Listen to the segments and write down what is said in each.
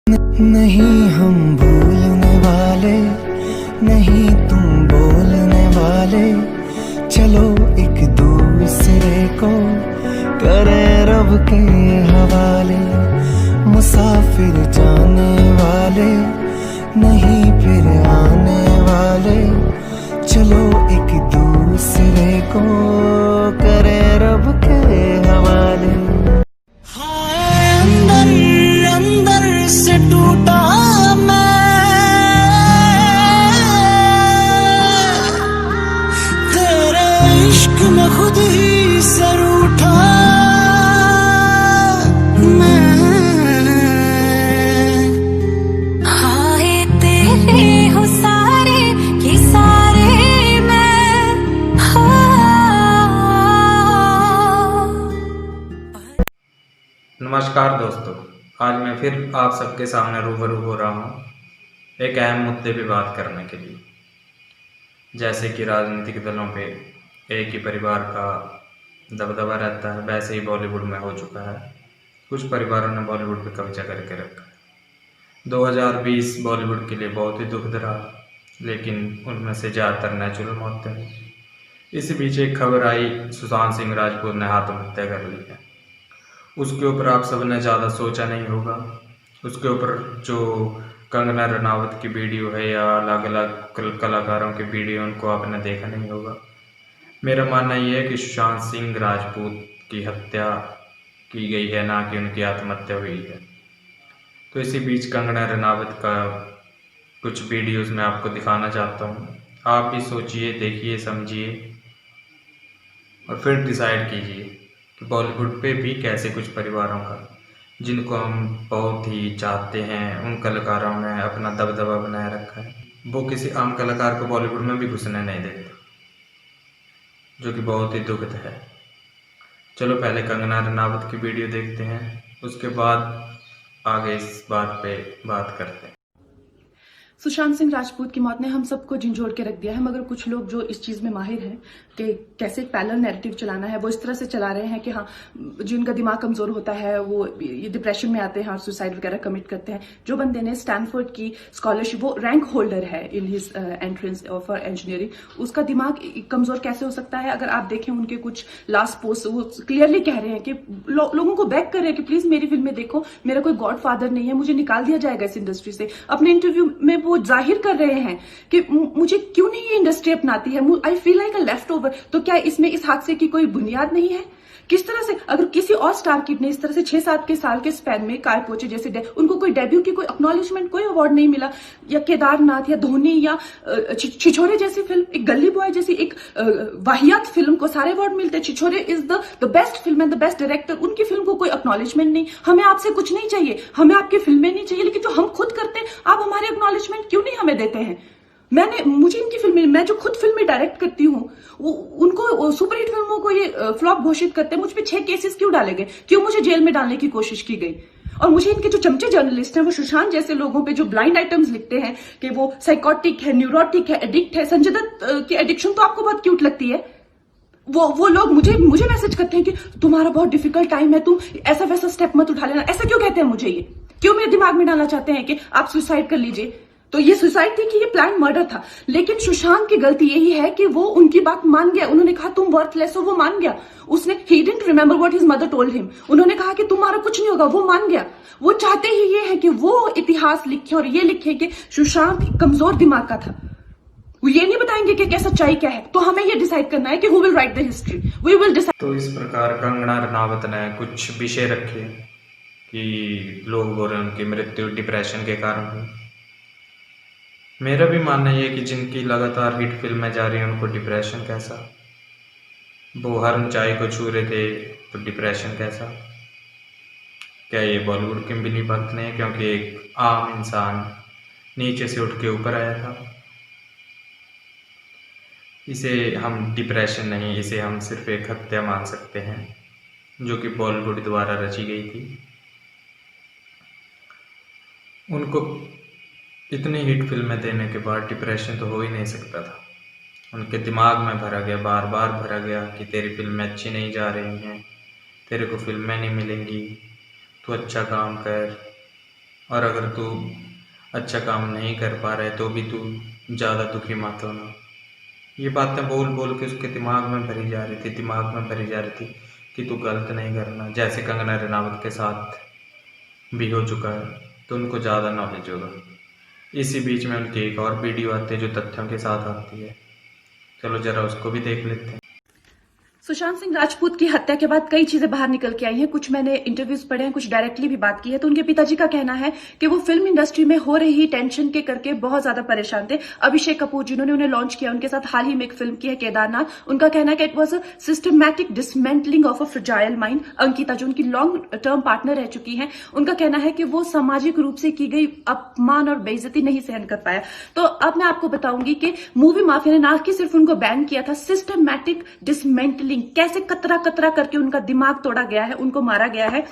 नहीं हम भूलने वाले, नहीं तुम बोलने वाले, चलो एक दूसरे को करें रब के हवाले। मुसाफिर जाने वाले, नहीं फिर आने वाले, चलो एक दूसरे को करें रब के हवाले। अंदर अंदर से टूटा मैं, तेरे इश्क में खुद ही से रूठा मैं। हाय तेरे हो सारे के सारे मैं, नमस्कार दोस्तों, आज मैं फिर आप सबके सामने रूबरू हो रहा हूँ एक अहम मुद्दे पे बात करने के लिए। जैसे कि राजनीतिक दलों पे एक ही परिवार का दबदबा रहता है, वैसे ही बॉलीवुड में हो चुका है। कुछ परिवारों ने बॉलीवुड पे कब्जा करके रखा है। 2020 बॉलीवुड के लिए बहुत ही दुखद रहा, लेकिन उनमें से ज़्यादातर नेचुरल मौतें हुई। इसी बीच एक खबर आई, सुशांत सिंह राजपूत ने आत्महत्या कर ली है। उसके ऊपर आप सबने ज़्यादा सोचा नहीं होगा। उसके ऊपर जो कंगना रनावत की वीडियो है या अलग अलग कलाकारों की वीडियो, उनको आपने देखा नहीं होगा। मेरा मानना ये है कि सुशांत सिंह राजपूत की हत्या की गई है, ना कि उनकी आत्महत्या हुई है। तो इसी बीच कंगना रनावत का कुछ वीडियोस मैं आपको दिखाना चाहता हूँ। आप भी सोचिए, देखिए, समझिए और फिर डिसाइड कीजिए कि बॉलीवुड पे भी कैसे कुछ परिवारों का, जिनको हम बहुत ही चाहते हैं, उन कलाकारों ने अपना दबदबा बनाए रखा है। वो किसी आम कलाकार को बॉलीवुड में भी घुसने नहीं देते, जो कि बहुत ही दुखद है। चलो पहले कंगना रनावत की वीडियो देखते हैं, उसके बाद आगे इस बात पे बात करते हैं। सुशांत सिंह राजपूत की मौत ने हम सबको झंझोड़ के रख दिया है, मगर कुछ लोग जो इस चीज में माहिर हैं कि कैसे एक पैरेलल नैरेटिव चलाना है, वो इस तरह से चला रहे हैं कि हाँ, जिनका दिमाग कमजोर होता है वो ये डिप्रेशन में आते हैं और सुसाइड वगैरह कमिट करते हैं। जो बंदे ने स्टैनफोर्ड की स्कॉलरशिप, वो रैंक होल्डर है in his entrance for engineering, उसका दिमाग कमजोर कैसे हो सकता है? अगर आप देखें उनके कुछ लास्ट पोस्ट, वो क्लियरली कह रहे हैं कि लोगों को बैक कर रहे हैं कि प्लीज मेरी फिल्में देखो, मेरा कोई गॉड फादर नहीं है, मुझे निकाल दिया जाएगा इस इंडस्ट्री से। अपने इंटरव्यू में वो जाहिर कर रहे हैं कि मुझे क्यों नहीं ये इंडस्ट्री अपनाती है, I feel like a left over. तो क्या इसमें इस हादसे की कोई बुनियाद नहीं है? किस तरह से अगर किसी और स्टार किड ने इस तरह से 6-7 के साल के स्पैन में काय पोचे जैसे उनको कोई डेब्यू की कोई एक्नॉलेजमेंट, कोई अवार्ड नहीं मिला, या केदारनाथ या धोनी या छिछोरे जैसी फिल्म, एक गली बॉय जैसी एक वाहियात फिल्म को सारे अवार्ड मिलते। Chhichhore is the best film and the best director, उनकी फिल्म को कोई एक्नॉलेजमेंट नहीं। हमें आपसे कुछ नहीं चाहिए, हमें आपकी फिल्में नहीं चाहिए, लेकिन जो हम खुद करते हैं आप हमारे एक्नॉलेजमेंट क्यों नहीं हमें देते हैं? मुझे इनकी फिल्में, मैं जो खुद फिल्में डायरेक्ट करती हूँ, उनको सुपरहिट फिल्मों को ये फ्लॉप घोषित करते हैं। मुझ पे 6 केसेस क्यों डाले गए, क्यों मुझे जेल में डालने की कोशिश की गई? और मुझे इनके जो चमचे जर्नलिस्ट हैं, वो सुशांत जैसे लोगों पे जो ब्लाइंड आइटम्स लिखते हैं कि वो साइकोटिक है, न्यूरोटिक है, एडिक्ट है। संजय दत्त की एडिक्शन तो आपको बहुत क्यूट लगती है। वो लोग मुझे मैसेज करते हैं कि तुम्हारा बहुत डिफिकल्ट टाइम है, तुम ऐसा वैसा स्टेप मत उठा लेना। ऐसा क्यों कहते हैं मुझे? ये क्यों मेरे दिमाग में डालना चाहते हैं कि आप सुसाइड कर लीजिए? तो ये सुसाइड थी कि ये प्लान मर्डर था? लेकिन सुशांत की गलती यही है कि वो उनकी बात मान गया। उन्होंने कहा तुम वर्थलेस हो, वो मान गया। उसने he didn't remember what his mother told him. उन्होंने कहा कि तुम्हारा कुछ नहीं होगा, वो मान गया। वो चाहते ही ये है कि वो इतिहास लिखे और ये लिखे कि सुशांत कमजोर दिमाग का था। वो ये नहीं बताएंगे कि क्या सच्चाई क्या है। तो हमें ये डिसाइड करना है कि who will write the history, we will decide. तो इस प्रकार कंगना रनावत ने कुछ विषय रखे कि लोग बोल रहे हैं उनकी मृत्यु डिप्रेशन के कारण हुई। मेरा भी मानना ये है कि जिनकी लगातार हिट फिल्में जा रही हैं उनको डिप्रेशन कैसा? वो हर ऊंचाई को छू रहे थे, तो डिप्रेशन कैसा? क्या ये बॉलीवुड की मिली भगत नहीं है? क्योंकि एक आम इंसान नीचे से उठ के ऊपर आया था। इसे हम डिप्रेशन नहीं, इसे हम सिर्फ एक हत्या मान सकते हैं, जो कि बॉलीवुड द्वारा रची गई थी। उनको इतनी हिट फिल्में देने के बाद डिप्रेशन तो हो ही नहीं सकता था। उनके दिमाग में भरा गया, बार बार भरा गया कि तेरी फिल्में अच्छी नहीं जा रही हैं, तेरे को फिल्में नहीं मिलेंगी, तू अच्छा काम कर। और अगर तू अच्छा काम नहीं कर पा रहा है तो भी तू ज़्यादा दुखी मत होना। ये बातें बोल बोल के उसके दिमाग में भरी जा रही थी कि तू गलत नहीं करना, जैसे कंगना रनावत के साथ भी हो चुका है, तो उनको ज़्यादा नॉलेज होगा। इसी बीच में उनकी एक और वीडियो आती है जो तथ्यों के साथ आती है, चलो जरा उसको भी देख लेते हैं। सुशांत सिंह राजपूत की हत्या के बाद कई चीजें बाहर निकल के आई हैं। कुछ मैंने इंटरव्यूज पढ़े हैं, कुछ डायरेक्टली भी बात की है। तो उनके पिताजी का कहना है कि वो फिल्म इंडस्ट्री में हो रही टेंशन के करके बहुत ज्यादा परेशान थे। अभिषेक कपूर जिन्होंने उन्हें लॉन्च किया, उनके साथ हाल ही में एक फिल्म की है केदारनाथ, उनका कहना है कि it was a systematic dismantling of a fragile mind. Ankita जो उनकी लॉन्ग टर्म पार्टनर रह चुकी है, उनका कहना है कि वो सामाजिक रूप से की गई अपमान और बेइज्जती नहीं सहन कर पाया। तो अब मैं आपको बताऊंगी कि मूवी माफिया ने ना कि सिर्फ उनको बैन किया था, सिस्टमैटिक डिसमेंटलिंग, कैसे कतरा करके उनका दिमाग तोड़ा गया है, उनको मारा गया है।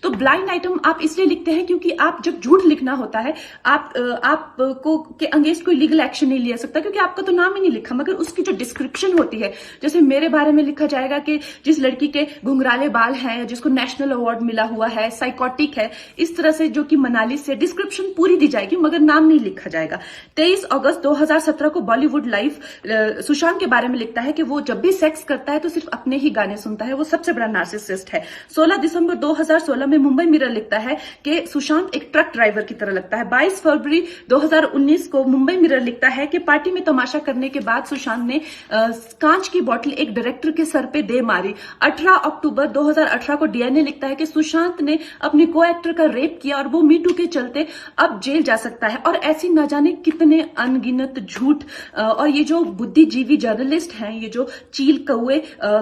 तो ब्लाइंड आइटम आप इसलिए लिखते हैं क्योंकि आप जब झूठ लिखना होता है, आपको के अगेंस्ट कोई लीगल एक्शन नहीं लिया सकता क्योंकि आपका तो नाम ही नहीं लिखा, मगर उसकी जो डिस्क्रिप्शन होती है, जैसे मेरे बारे में लिखा जाएगा कि जिस लड़की के घुंघराले बाल हैं, जिसको नेशनल अवार्ड मिला हुआ है, साइकोटिक है, इस तरह से जो कि मनाली से डिस्क्रिप्शन पूरी दी जाएगी मगर नाम नहीं लिखा जाएगा। 23 अगस्त 2017 को बॉलीवुड लाइव सुशांत के बारे में लिखता है कि वो जब भी सेक्स करता है तो सिर्फ अपने ही गाने सुनता है, वो सबसे बड़ा नार्सिसिस्ट है। 16 दिसंबर 2016 में मुंबई मिरर लिखता है कि सुशांत एक ट्रक ड्राइवर की तरह लगता है। 22 फरवरी 2019 को मुंबई मिरर लिखता है कि पार्टी में तमाशा करने के बाद सुशांत ने कांच की बोतल एक डायरेक्टर के सर पे दे मारी। 18 अक्टूबर 2018 को डीएनए लिखता है कि सुशांत ने अपने को एक्टर का रेप किया और वो मीटू के चलते अब जेल जा सकता है। और ऐसी न जाने कितने अनगिनत झूठ। और ये जो बुद्धिजीवी जर्नलिस्ट हैं, ये जो चील कौए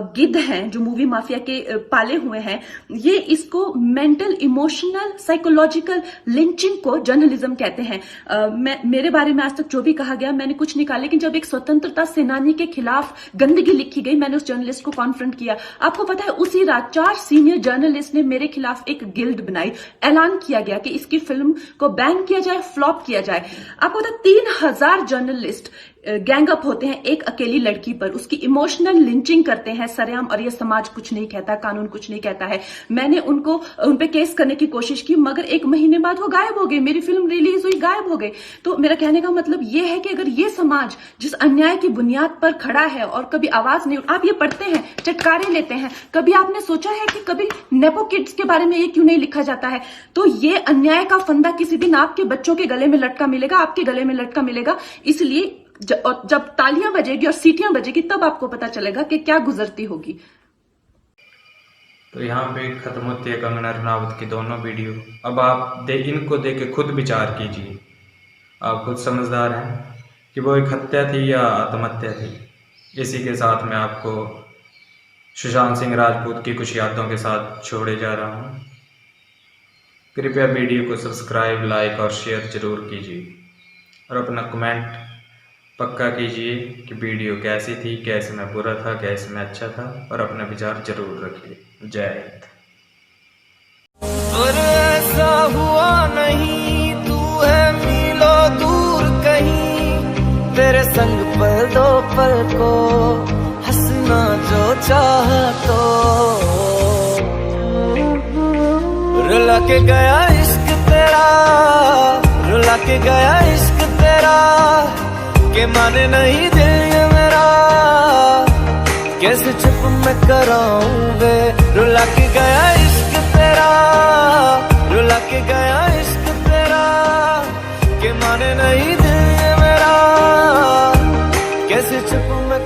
गिद्ध हैं जो मूवी माफिया के पाले हुए हैं, ये इसको मेंटल इमोशनल साइकोलॉजिकल लिंचिंग को जर्नलिज्म कहते हैं। मेरे बारे में आज तक जो भी कहा गया मैंने कुछ नहीं कहा, लेकिन जब एक स्वतंत्रता सेनानी के खिलाफ गंदगी लिखी गई, मैंने उस जर्नलिस्ट को कॉन्फ्रंट किया। आपको पता है उसी रात 4 सीनियर जर्नलिस्ट ने मेरे खिलाफ एक गिल्ड बनाई, ऐलान किया गया कि इसकी फिल्म को बैन किया जाए, फ्लॉप किया जाए। आपको पता 3000 जर्नलिस्ट गैंग अप होते हैं एक अकेली लड़की पर, उसकी इमोशनल लिंचिंग करते हैं सरेआम, और ये समाज कुछ नहीं कहता, कानून कुछ नहीं कहता है। मैंने उन पे केस करने की कोशिश की मगर 1 महीने बाद वो गायब हो गए, मेरी फिल्म रिलीज हुई, गायब हो गए। तो मेरा कहने का मतलब ये है कि अगर ये समाज जिस अन्याय की बुनियाद पर खड़ा है और कभी आवाज नहीं, आप ये पढ़ते हैं, चटकारे लेते हैं, कभी आपने सोचा है कि कभी नेपो किड्स के बारे में ये क्यों नहीं लिखा जाता है? तो ये अन्याय का फंदा किसी दिन आपके बच्चों के गले में लटका मिलेगा, आपके गले में लटका मिलेगा। इसलिए जब तालियां बजेगी और सीटियां बजेगी तब आपको पता चलेगा कि क्या गुजरती होगी। तो यहाँ पे खत्म होती है कंगना रनावत की दोनों वीडियो। अब आप इनको देख के खुद विचार कीजिए, आप खुद समझदार हैं कि वो एक हत्या थी या आत्महत्या थी। इसी के साथ मैं आपको सुशांत सिंह राजपूत की कुछ यादों के साथ छोड़े जा रहा हूँ। कृपया वीडियो को सब्सक्राइब, लाइक और शेयर जरूर कीजिए और अपना कमेंट पक्का कीजिए कि वीडियो कैसी थी, कैसे में बुरा था, कैसे में अच्छा था, और अपना विचार जरूर रखिए। जय हिंद। और ऐसा हुआ नहीं, तू है मीलों दूर कहीं, तेरे संग पल दो पल को हंसना जो चाह तो। रुला के गया इश्क तेरा, रुला के गया इश्क तेरा, के माने नहीं दिल ये मेरा, कैसे चुप मैं कराऊं वे। रुला के गया इश्क तेरा, रुला के गया इश्क तेरा, के माने नहीं दिल ये मेरा, कैसे चुप मैं